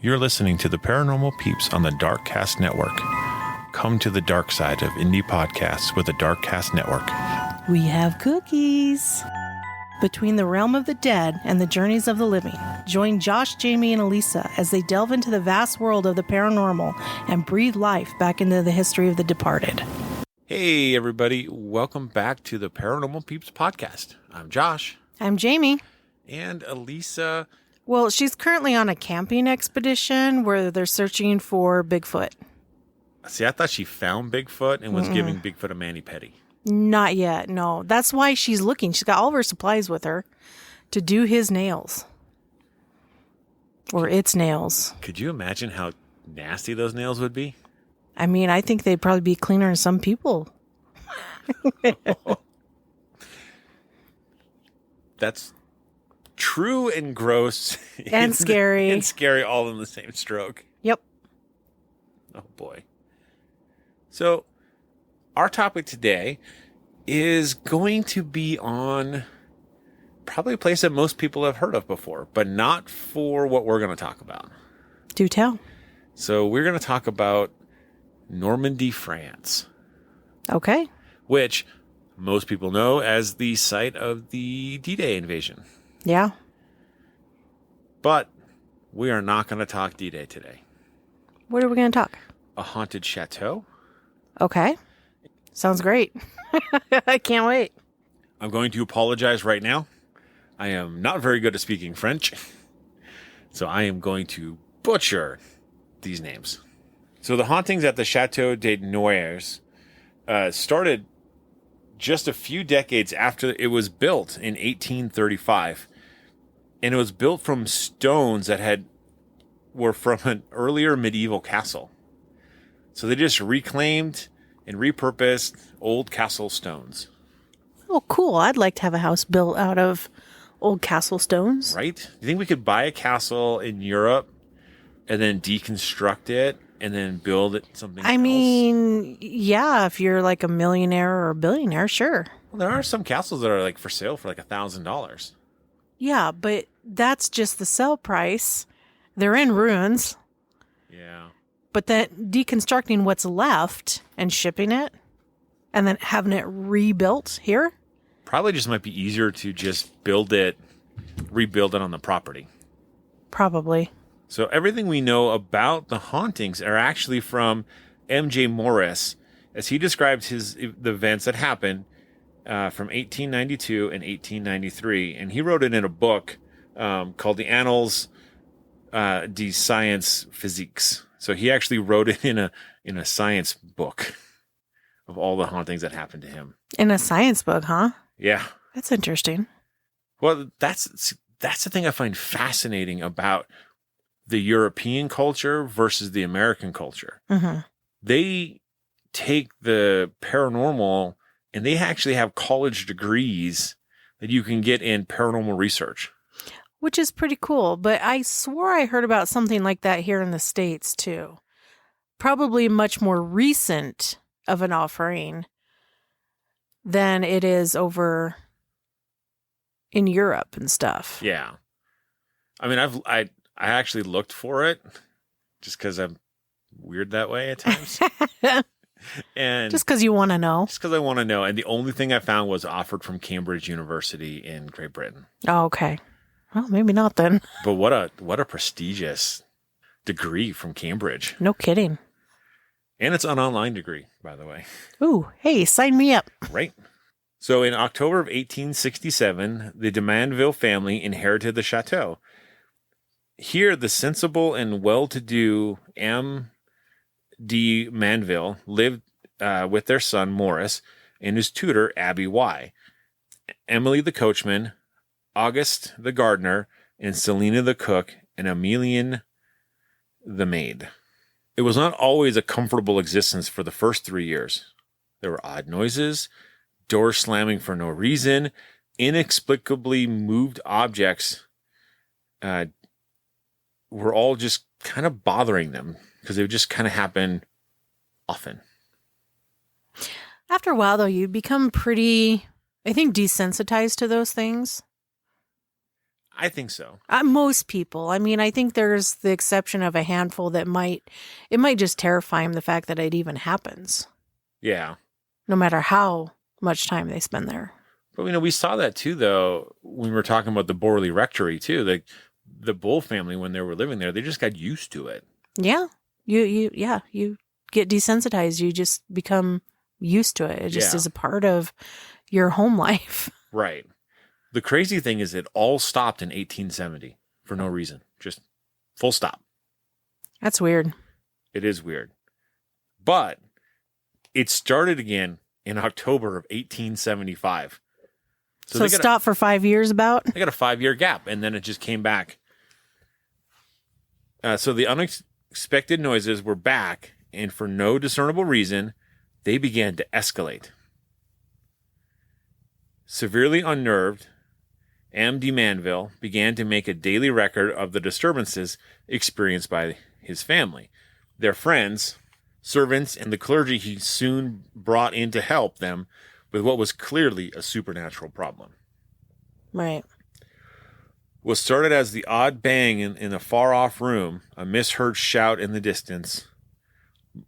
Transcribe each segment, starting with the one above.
You're listening to the Paranormal Peeps on the Darkcast Network. Come to the dark side of indie podcasts with the Darkcast Network. We have cookies. Between the realm of the dead and the journeys of the living, join Josh, Jamie, and Elisa as they delve into the vast world of the paranormal and breathe life back into the history of the departed. Hey, everybody. Welcome back to the Paranormal Peeps podcast. I'm Josh. I'm Jamie. And Elisa. Well, she's currently on a camping expedition where they're searching for Bigfoot. See, I thought she found Bigfoot and was giving Bigfoot a mani-pedi. Not yet, no. That's why she's looking. She's got all of her supplies with her to do his nails. Or its nails. Could you imagine how nasty those nails would be? I mean, I think they'd probably be cleaner than some people. That's true and gross. And scary. And scary all in the same stroke. Yep. Oh, boy. So, our topic today is going to be on probably a place that most people have heard of before, but not for what we're going to talk about. Do tell. So, we're going to talk about Normandy, France. Okay. Which most people know as the site of the D-Day invasion. Yeah. But we are not going to talk D-Day today. What are we going to talk? A haunted chateau. Okay. Sounds great. I can't wait. I'm going to apologize right now. I am not very good at speaking French. So I am going to butcher these names. So the hauntings at the Chateau des Noyers started just a few decades after it was built in 1835. And it was built from stones that were from an earlier medieval castle. So they just reclaimed and repurposed old castle stones. Oh, cool. I'd like to have a house built out of old castle stones. Right? Do you think we could buy a castle in Europe and then deconstruct it and then build it something else? I mean, yeah, if you're like a millionaire or a billionaire, sure. Well, there are some castles that are like for sale for like $1,000. Yeah, but that's just the sell price. They're in ruins. Yeah. But then deconstructing what's left and shipping it and then having it rebuilt here? Probably just might be easier to just rebuild it on the property. Probably. So everything we know about the hauntings are actually from M.J. Maurice, as he describes the events that happened from 1892 and 1893. And he wrote it in a book called The Annals de Science Physiques. So he actually wrote it in a science book of all the hauntings that happened to him. In a science book, huh? Yeah. That's interesting. Well, that's the thing I find fascinating about the European culture versus the American culture. Mm-hmm. They take the paranormal and they actually have college degrees that you can get in paranormal research. Which is pretty cool. But I swore I heard about something like that here in the States, too. Probably much more recent of an offering than it is over in Europe and stuff. Yeah. I mean, I actually looked for it just because I'm weird that way at times. And just because you want to know. Just because I want to know. And the only thing I found was offered from Cambridge University in Great Britain. Oh, okay. Well, maybe not then. But what a prestigious degree from Cambridge. No kidding. And it's an online degree, by the way. Ooh, hey, sign me up. Right. So in October of 1867, the de Manville family inherited the chateau. Here, the sensible and well-to-do M. D. Manville lived with their son, Maurice, and his tutor, Abby Y. Emile the coachman, Auguste the gardener, and Celina the cook, and Emile the maid. It was not always a comfortable existence for the first 3 years. There were odd noises, doors slamming for no reason, inexplicably moved objects were all just kind of bothering them because they would just kind of happen often. After a while, though, you become pretty, I think, desensitized to those things. I think so. Most people. I mean, I think there's the exception of a handful that might just terrify them, the fact that it even happens. Yeah. No matter how much time they spend there. But, we saw that too, though, when we were talking about the Borley Rectory, too. The Bull family, when they were living there, they just got used to it. Yeah. You get desensitized. You just become used to it. It just is a part of your home life. Right. The crazy thing is it all stopped in 1870 for no reason. Just full stop. That's weird. It is weird. But it started again in October of 1875. So it stopped for 5 years about? They got a 5-year gap, and then it just came back. So the unexpected noises were back, and for no discernible reason, they began to escalate. Severely unnerved, M. de Manville began to make a daily record of the disturbances experienced by his family. Their friends, servants, and the clergy he soon brought in to help them with what was clearly a supernatural problem. Right. What started as the odd bang in a far-off room, a misheard shout in the distance,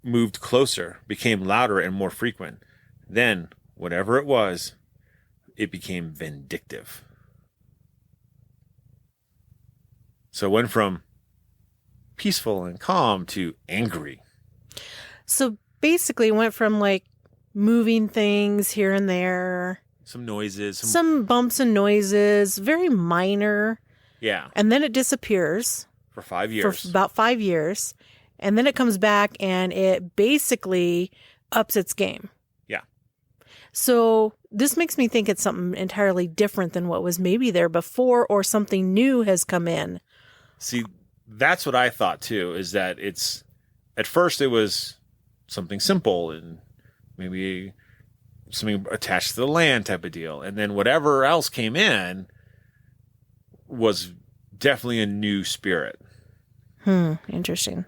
moved closer, became louder and more frequent. Then, whatever it was, it became vindictive. So it went from peaceful and calm to angry. So basically it went from like moving things here and there. Some noises. Some bumps and noises. Very minor. Yeah. And then it disappears. For 5 years. For about 5 years. And then it comes back and it basically ups its game. Yeah. So this makes me think it's something entirely different than what was maybe there before, or something new has come in. See, that's what I thought too, is that at first it was something simple and maybe something attached to the land type of deal. And then whatever else came in was definitely a new spirit. Interesting.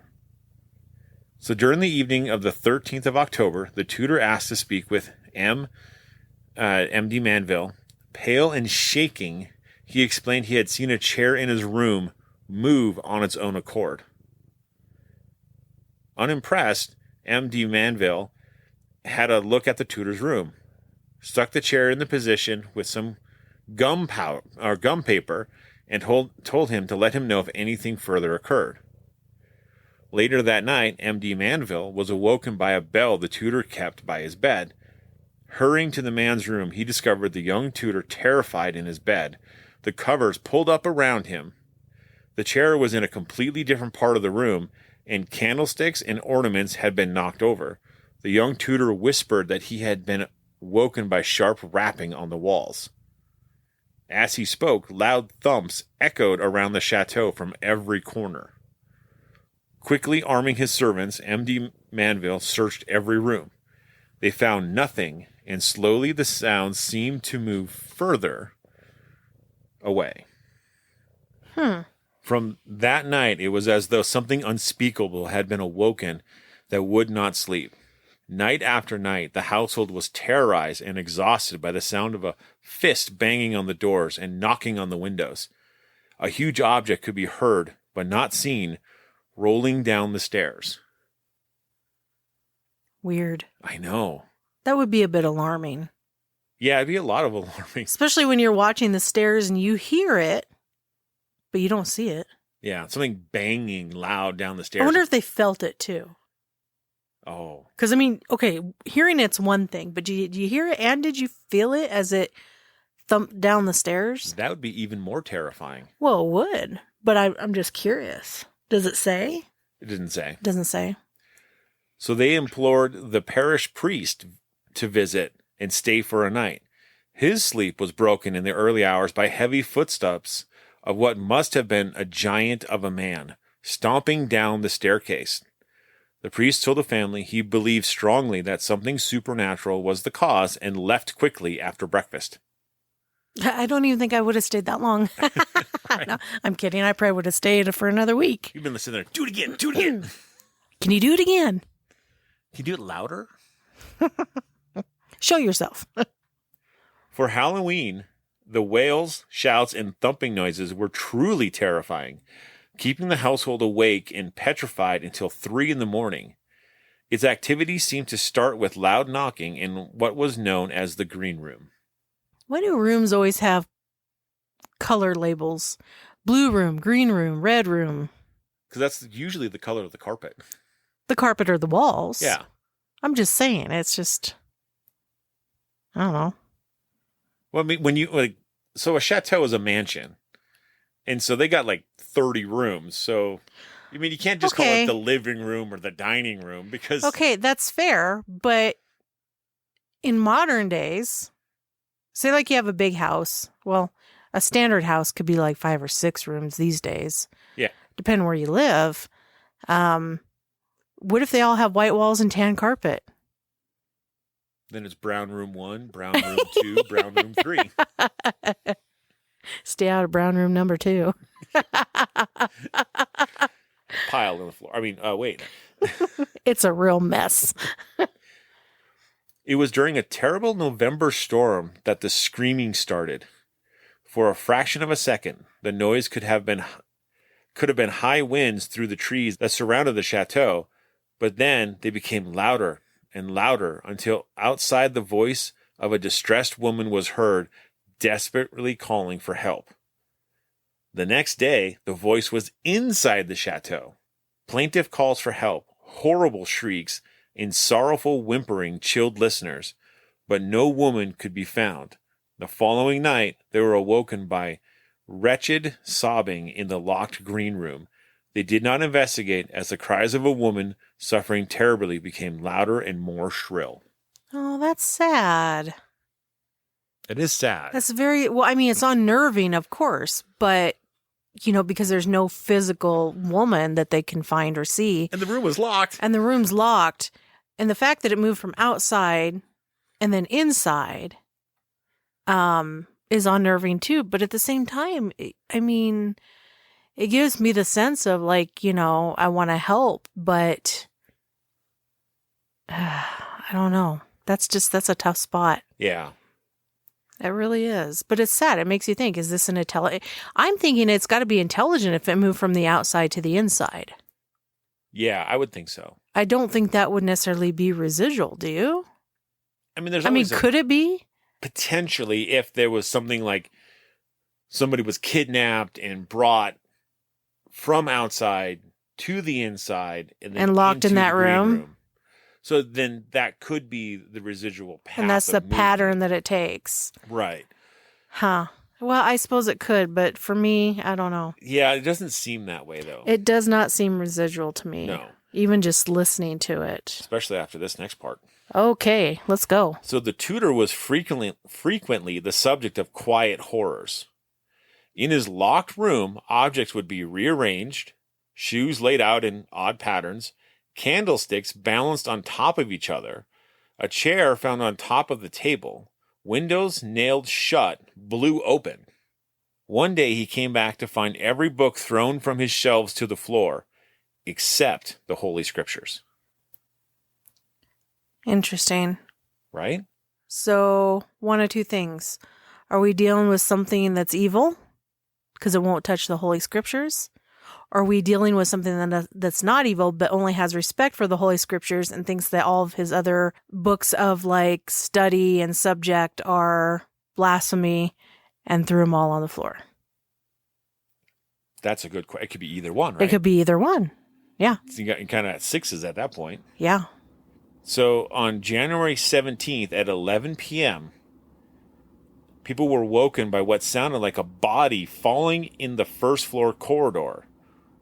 So during the evening of the 13th of October, the tutor asked to speak with M. de Manville. Pale and shaking, he explained he had seen a chair in his room move on its own accord. Unimpressed, M. de Manville had a look at the tutor's room, stuck the chair in the position with some gum paper, and told him to let him know if anything further occurred. Later that night, M. de Manville was awoken by a bell the tutor kept by his bed. Hurrying to the man's room, he discovered the young tutor terrified in his bed, the covers pulled up around him. The chair was in a completely different part of the room, and candlesticks and ornaments had been knocked over. The young tutor whispered that he had been woken by sharp rapping on the walls. As he spoke, loud thumps echoed around the chateau from every corner. Quickly arming his servants, M. de Manville searched every room. They found nothing, and slowly the sounds seemed to move further away. From that night, it was as though something unspeakable had been awoken that would not sleep. Night after night, the household was terrorized and exhausted by the sound of a fist banging on the doors and knocking on the windows. A huge object could be heard, but not seen, rolling down the stairs. Weird. I know. That would be a bit alarming. Yeah, it'd be a lot of alarming. Especially when you're watching the stairs and you hear it, but you don't see it. Yeah, something banging loud down the stairs. I wonder if they felt it too. Oh. Because, I mean, okay, hearing it's one thing, but do you hear it and did you feel it as it thumped down the stairs? That would be even more terrifying. Well, it would, but I'm just curious. Does it say? It didn't say. Doesn't say. So they implored the parish priest to visit and stay for a night. His sleep was broken in the early hours by heavy footsteps of what must have been a giant of a man, stomping down the staircase. The priest told the family he believed strongly that something supernatural was the cause and left quickly after breakfast. I don't even think I would have stayed that long. Right. No, I'm kidding. I probably would have stayed for another week. You've been listening there. Do it again. Do it again. Can you do it again? Can you do it louder? Show yourself. For Halloween, The wails, shouts, and thumping noises were truly terrifying, keeping the household awake and petrified until 3 in the morning. Its activity seemed to start with loud knocking in what was known as the green room. Why do rooms always have color labels? Blue room, green room, red room. Because that's usually the color of the carpet. The carpet or the walls. Yeah. I'm just saying, it's just, I don't know. Well, I mean, so a chateau is a mansion. And so they got like 30 rooms. So, I mean, you can't just call it the living room or the dining room because... Okay, that's fair. But in modern days, say like you have a big house. Well, a standard house could be like 5 or 6 rooms these days. Yeah. Depending where you live. What if they all have white walls and tan carpet? Then it's brown room 1, brown room 2, brown room 3. Stay out of brown room number 2. Pile on the floor. I mean, wait. It's a real mess. It was during a terrible November storm that the screaming started. For a fraction of a second, the noise could have been high winds through the trees that surrounded the chateau, but then they became louder and louder until outside the voice of a distressed woman was heard, desperately calling for help. The next day, the voice was inside the chateau. Plaintive calls for help, horrible shrieks, and sorrowful whimpering chilled listeners, but no woman could be found. The following night, they were awoken by wretched sobbing in the locked green room. They did not investigate as the cries of a woman suffering terribly became louder and more shrill. Oh, that's sad. It is sad. That's well, I mean, it's unnerving, of course, but, because there's no physical woman that they can find or see. And the room was locked. And the room's locked. And the fact that it moved from outside and then inside is unnerving too. But at the same time, I mean, it gives me the sense of like, I want to help, but I don't know. That's a tough spot. Yeah. It really is. But it's sad. It makes you think, is this an intelligent? I'm thinking it's got to be intelligent if it moved from the outside to the inside. Yeah, I would think so. I don't think that would necessarily be residual, do you? I mean, could it be? Potentially, if there was something like somebody was kidnapped and brought from outside to the inside and locked in that room. So then that could be the residual path. And that's the movement. pattern that it takes. Right. Huh. Well, I suppose it could, but for me, I don't know. Yeah, it doesn't seem that way, though. It does not seem residual to me. No. Even just listening to it. Especially after this next part. Okay, let's go. So the tutor was frequently the subject of quiet horrors. In his locked room, objects would be rearranged, shoes laid out in odd patterns, candlesticks balanced on top of each other, a chair found on top of the table, windows nailed shut, blew open. One day he came back to find every book thrown from his shelves to the floor, except the Holy Scriptures. Interesting. Right? So, one of two things. Are we dealing with something that's evil? Because it won't touch the Holy Scriptures? Or are we dealing with something that's not evil, but only has respect for the Holy Scriptures and thinks that all of his other books of like study and subject are blasphemy and threw them all on the floor? That's a good question. It could be either one, right? It could be either one. Yeah. So you got kind of at sixes at that point. Yeah. So on January 17th at 11 p.m., people were woken by what sounded like a body falling in the first floor corridor,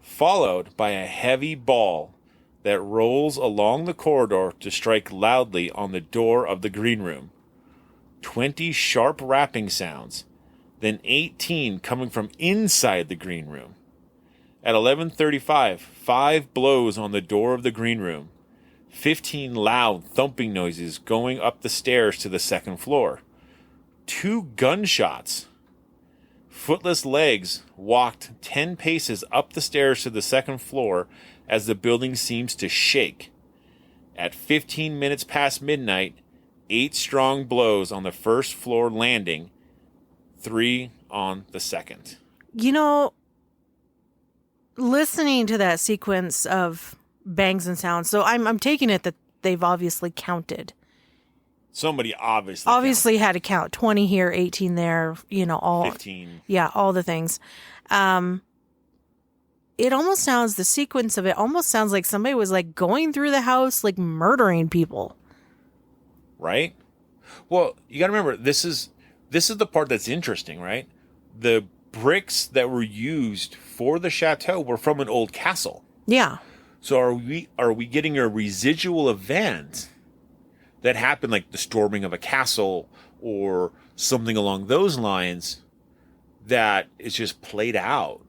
followed by a heavy ball that rolls along the corridor to strike loudly on the door of the green room. 20 sharp rapping sounds, then 18 coming from inside the green room. At 11:35, 5 blows on the door of the green room. 15 loud thumping noises going up the stairs to the second floor. 2 gunshots. Footless legs walked 10 paces up the stairs to the second floor as the building seems to shake. At 15 minutes past midnight, 8 strong blows on the first floor landing. 3 on the 2nd. You know, listening to that sequence of bangs and sounds, so I'm taking it that they've obviously counted. Somebody obviously had to count 20 here, 18 there, all 15. Yeah, all the things. It almost sounds, the sequence of it almost sounds like somebody was like going through the house, like murdering people. Right? Well, you got to remember, this is the part that's interesting, right? The bricks that were used for the chateau were from an old castle. Yeah. So are we getting a residual event that happened, like the storming of a castle or something along those lines, that is just played out?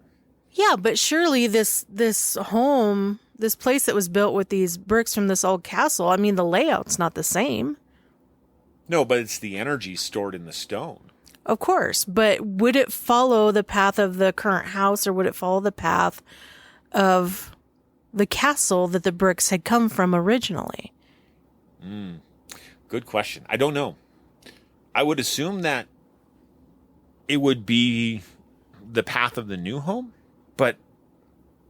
Yeah, but surely this home, this place that was built with these bricks from this old castle, I mean, the layout's not the same. No, but it's the energy stored in the stone. Of course, but would it follow the path of the current house, or would it follow the path of the castle that the bricks had come from originally? Good question. I don't know. I would assume that it would be the path of the new home, but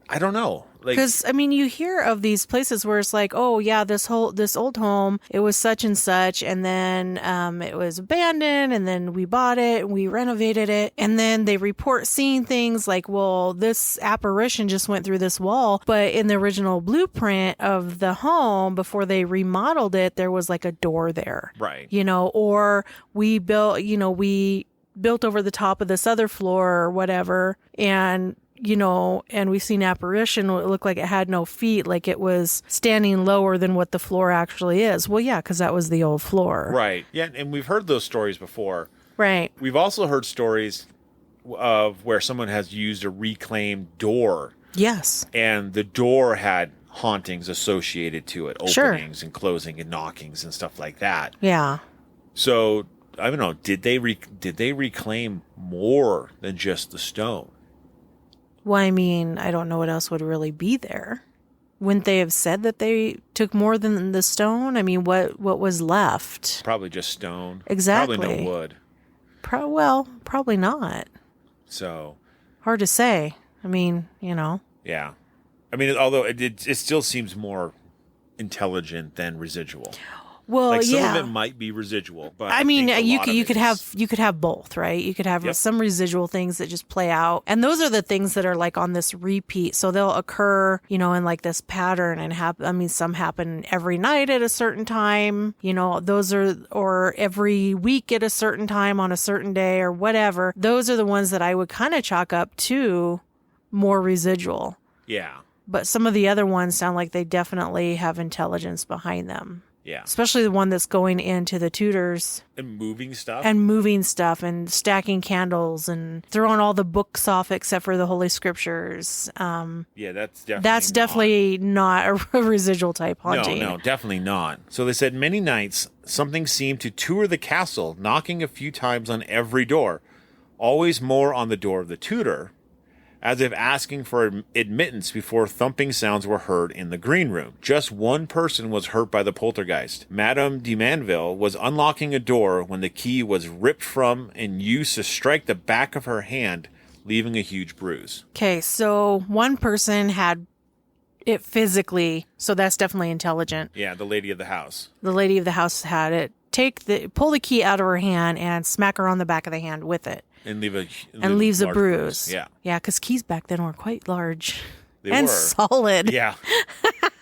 I don't know. Because, I mean, you hear of these places where it's like, oh, yeah, this old home, it was such and such, and then it was abandoned, and then we bought it, and we renovated it, and then they report seeing things like, well, this apparition just went through this wall, but in the original blueprint of the home, before they remodeled it, there was like a door there. Right. Or we built over the top of this other floor or whatever, and we've seen apparition. It looked like it had no feet, like it was standing lower than what the floor actually is. Well, yeah, because that was the old floor. Right. Yeah, and we've heard those stories before. Right. We've also heard stories of where someone has used a reclaimed door. Yes. And the door had hauntings associated to it, openings and closing and knockings and stuff like that. Yeah. So, I don't know, did they reclaim more than just the stone? Well, I mean, I don't know what else would really be there. Wouldn't they have said that they took more than the stone? I mean, what was left? Probably just stone. Exactly. Probably no wood. Probably not. So. Hard to say. I mean, Yeah. I mean, although it still seems more intelligent than residual. Well, like some of it might be residual, but I mean, you could have both, right? You could have some residual things that just play out, and those are the things that are like on this repeat. So they'll occur, in like this pattern, and some happen every night at a certain time. Those are, or every week at a certain time on a certain day or whatever. Those are the ones that I would kind of chalk up to more residual. Yeah. But some of the other ones sound like they definitely have intelligence behind them. Yeah. Especially the one that's going into the tutors. And moving stuff. And stacking candles and throwing all the books off except for the Holy Scriptures. Yeah, that's definitely not a residual type haunting. No, definitely not. So they said many nights something seemed to tour the castle, knocking a few times on every door, always more on the door of the tutor, as if asking for admittance before thumping sounds were heard in the green room. Just one person was hurt by the poltergeist. Madame de Manville was unlocking a door when the key was ripped from and used to strike the back of her hand, leaving a huge bruise. Okay, so one person had it physically, so that's definitely intelligent. Yeah, the lady of the house. The lady of the house had it. Pull the key out of her hand and smack her on the back of the hand with it. And leaves a bruise. Yeah. Yeah, because keys back then were quite large. They and were. Solid. Yeah.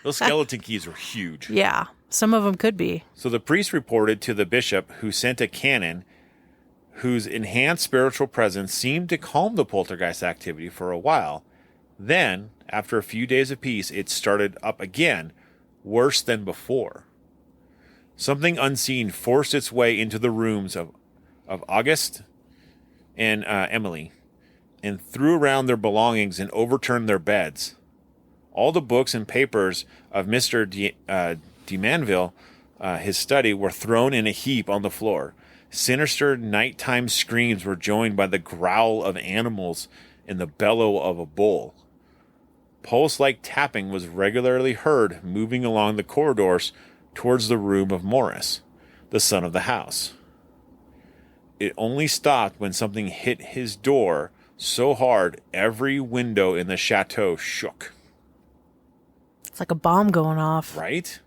Those skeleton keys were huge. Yeah. Some of them could be. So the priest reported to the bishop, who sent a canon whose enhanced spiritual presence seemed to calm the poltergeist activity for a while. Then, after a few days of peace, it started up again, worse than before. Something unseen forced its way into the rooms of Auguste and Emile, and threw around their belongings and overturned their beds. All the books and papers of Mr. de Manville, his study, were thrown in a heap on the floor. Sinister nighttime screams were joined by the growl of animals and the bellow of a bull. Pulse-like tapping was regularly heard moving along the corridors towards the room of Maurice, the son of the house. It only stopped when something hit his door so hard every window in the chateau shook. It's like a bomb going off. Right?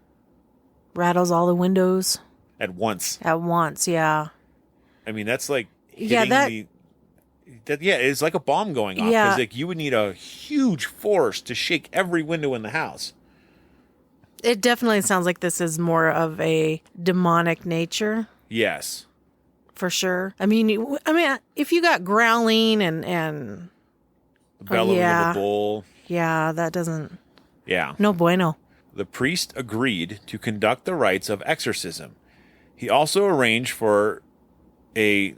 Rattles all the windows. At once. At once, yeah. I mean, that's like Yeah, it's like a bomb going off. Yeah. Because like, you would need a huge force to shake every window in the house. It definitely sounds like this is more of a demonic nature. Yes. For sure. I mean, if you got growling and The bellowing yeah. of a bull. Yeah, that doesn't... Yeah. No bueno. The priest agreed to conduct the rites of exorcism. He also arranged for a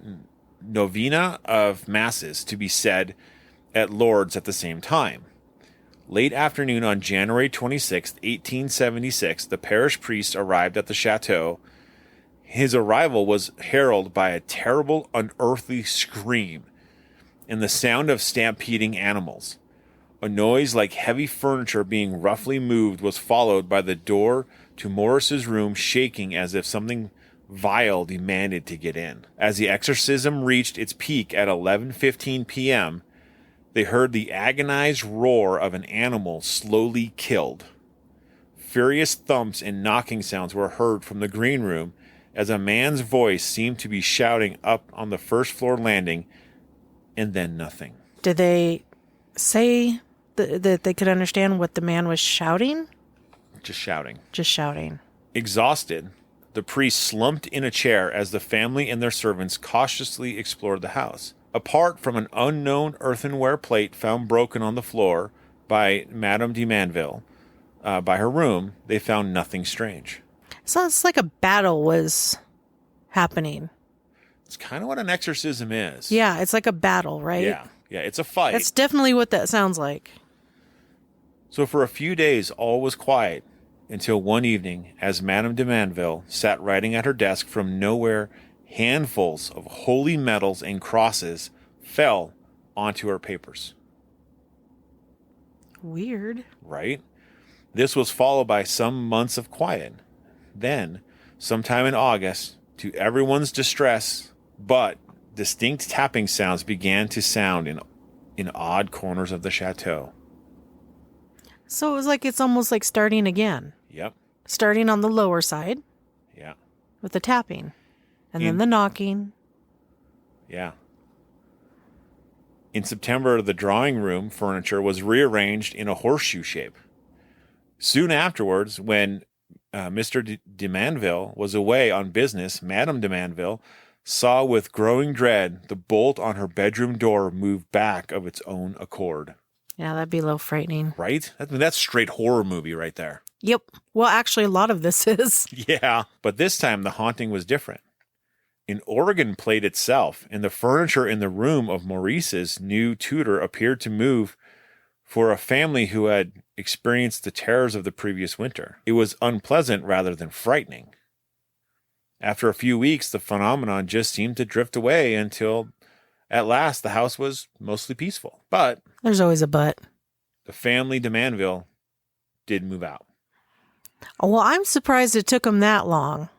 novena of masses to be said at Lourdes at the same time. Late afternoon on January 26, 1876, the parish priest arrived at the chateau. His arrival was heralded by a terrible, unearthly scream and the sound of stampeding animals. A noise like heavy furniture being roughly moved was followed by the door to Maurice's room shaking as if something vile demanded to get in. As the exorcism reached its peak at 11:15 p.m., they heard the agonized roar of an animal slowly killed. Furious thumps and knocking sounds were heard from the green room as a man's voice seemed to be shouting up on the first floor landing, and then nothing. Did they say that they could understand what the man was shouting? Just shouting. Just shouting. Exhausted, the priest slumped in a chair as the family and their servants cautiously explored the house. Apart from an unknown earthenware plate found broken on the floor by Madame de Manville, by her room, they found nothing strange. So it's like a battle was happening. It's kind of what an exorcism is. Yeah, it's like a battle, right? Yeah, it's a fight. That's definitely what that sounds like. So for a few days, all was quiet until one evening, as Madame de Manville sat writing at her desk, from nowhere, handfuls of holy medals and crosses fell onto her papers. Weird. Right? This was followed by some months of quiet. Then, sometime in August, to everyone's distress, but distinct tapping sounds began to sound in odd corners of the chateau. So it was like it's almost like starting again. Yep. Starting on the lower side. Yeah. With the tapping. And then the knocking. Yeah. In September, the drawing room furniture was rearranged in a horseshoe shape. Soon afterwards, when Mr. de Manville was away on business, Madame de Manville saw with growing dread the bolt on her bedroom door move back of its own accord. Yeah, that'd be a little frightening. Right? That's straight horror movie right there. Yep. Well, actually, a lot of this is. Yeah. But this time, the haunting was different. An organ played itself, and the furniture in the room of Maurice's new tutor appeared to move for a family who had experienced the terrors of the previous winter. It was unpleasant rather than frightening. After a few weeks, the phenomenon just seemed to drift away until, at last, the house was mostly peaceful. But there's always a but. The family de Manville did move out. Oh, well, I'm surprised it took them that long.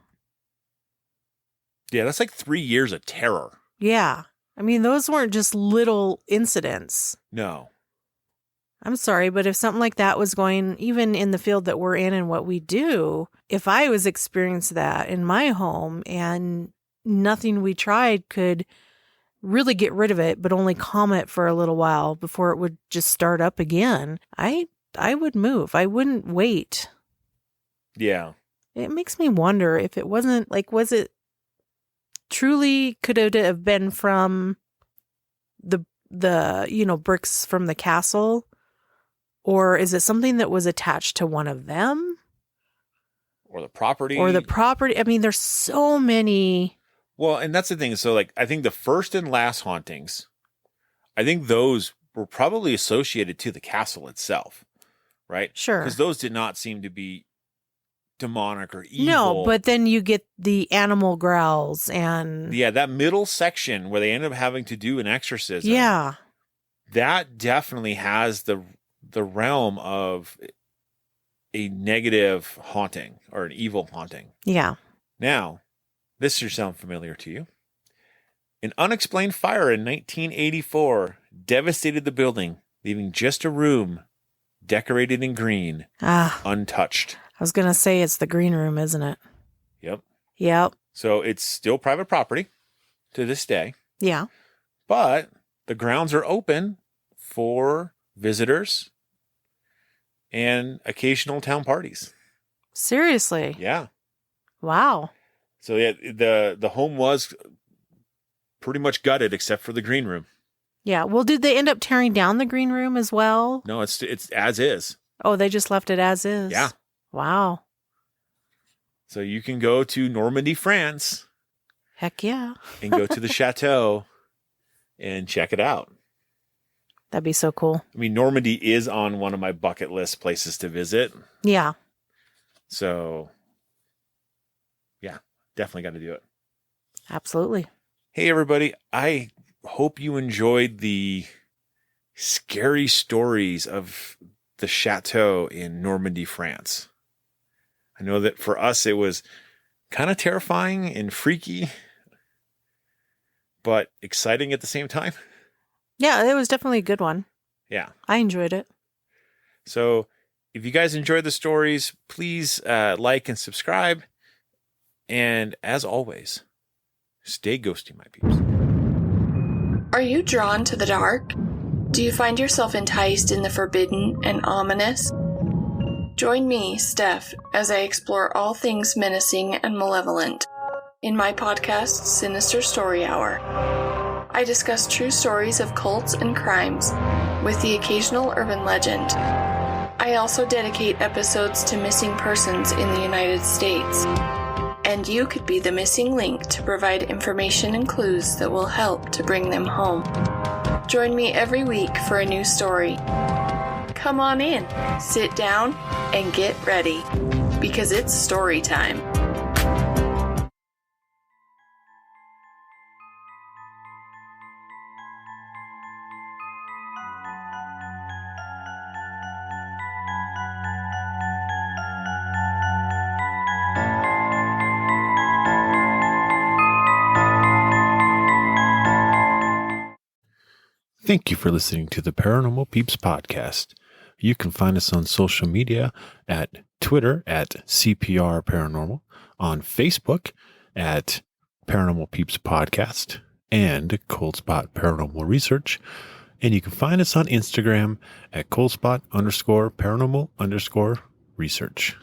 Yeah, that's like 3 years of terror. Yeah. I mean, those weren't just little incidents. No. I'm sorry, but if something like that was going, even in the field that we're in and what we do, if I was experiencing that in my home and nothing we tried could really get rid of it, but only calm it for a little while before it would just start up again, I would move. I wouldn't wait. Yeah. It makes me wonder if it wasn't like, was it truly, could it have been from the bricks from the castle? Or is it something that was attached to one of them? Or the property? I mean, there's so many. Well, and that's the thing. So, like, I think the first and last hauntings, I think those were probably associated to the castle itself, right? Sure. Because those did not seem to be demonic or evil. No, but then you get the animal growls and... Yeah, that middle section where they end up having to do an exorcism. Yeah. That definitely has the realm of a negative haunting or an evil haunting. Yeah. Now, this should sound familiar to you. An unexplained fire in 1984 devastated the building, leaving just a room decorated in green, untouched. I was going to say it's the green room, isn't it? Yep. Yep. So it's still private property to this day. Yeah. But the grounds are open for visitors and occasional town parties. Seriously? Yeah. Wow. So yeah, the home was pretty much gutted except for the green room. Yeah. Well, did they end up tearing down the green room as well? No, it's as is. Oh, they just left it as is? Yeah. Wow. So you can go to Normandy, France. Heck yeah. And go to the Chateau and check it out. That'd be so cool. I mean, Normandy is on one of my bucket list places to visit. Yeah. So, yeah, definitely got to do it. Absolutely. Hey, everybody. I hope you enjoyed the scary stories of the Chateau in Normandy, France. I know that for us, it was kind of terrifying and freaky, but exciting at the same time. Yeah, it was definitely a good one. Yeah. I enjoyed it. So if you guys enjoyed the stories, please like and subscribe. And as always, stay ghosty, my peeps. Are you drawn to the dark? Do you find yourself enticed in the forbidden and ominous? Join me, Steph, as I explore all things menacing and malevolent in my podcast, Sinister Story Hour. I discuss true stories of cults and crimes with the occasional urban legend. I also dedicate episodes to missing persons in the United States. And you could be the missing link to provide information and clues that will help to bring them home. Join me every week for a new story. Come on in, sit down, and get ready, because it's story time. Thank you for listening to the Paranormal Peeps podcast. You can find us on social media at Twitter at CPR Paranormal, on Facebook at Paranormal Peeps Podcast and Cold Spot Paranormal Research. And you can find us on Instagram at coldspot_paranormal_research.